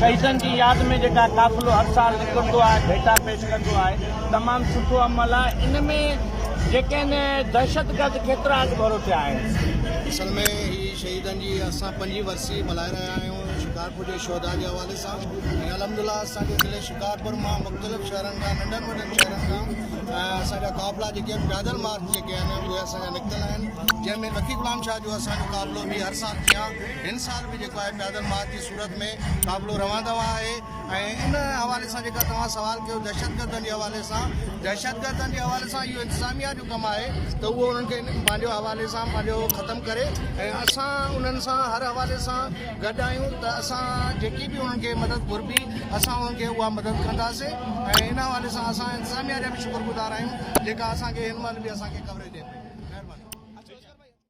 शहीदन की याद में जेका काफ़िलो हर साल निकिरंदो आहे भेटा पेश कंदो आहे तमामु सुठो अमल आहे। इन में जेके दहशतगर्द केतिरा अॻुभरो थिया आहिनि। असल में ही शहीदन जी असां 5वीं वरसी मल्हाए रहिया आहियूं शकारपुर जे शहदा जे हवाले सां। ऐं अलहमदुलिल्लाह असांजे ज़िले शकारपुर मां मुख़्तलिफ़ शहरनि खां नंढनि वॾनि शहरनि खां असांजा क़ाफ़िला जेके आहिनि पैदल मार्च जेके आहिनि उहे असांजा निकितल आहिनि, जंहिंमें लकी गुलाम शाह जो असांजो क़ाफ़िलो बि हर साल थिया। हिन साल बि जेको आहे पैदल मार्च जी सूरत में क़ाफ़िलो रवां दवा आहे। ऐं इन हवाले सां जेका तव्हां सवाल कयो दहशतगर्दनि जे हवाले सां इहो इंतिज़ामिया जो कमु आहे त उहो उन्हनि खे पंहिंजो हवाले सां पंहिंजो ख़तमु करे ऐं असां उन्हनि सां हर हवाले सां गॾु आहियूं त असां जेकी बि उन्हनि खे मदद घुरिबी असां उन्हनि खे उहा मदद कंदासीं। ऐं इन हवाले सां असां इंतिज़ामिया जा बि शुक्रगुज़ार आहियूं जेका असांखे हिन महिल बि असांखे कवरेज ॾिए। महिरबानी।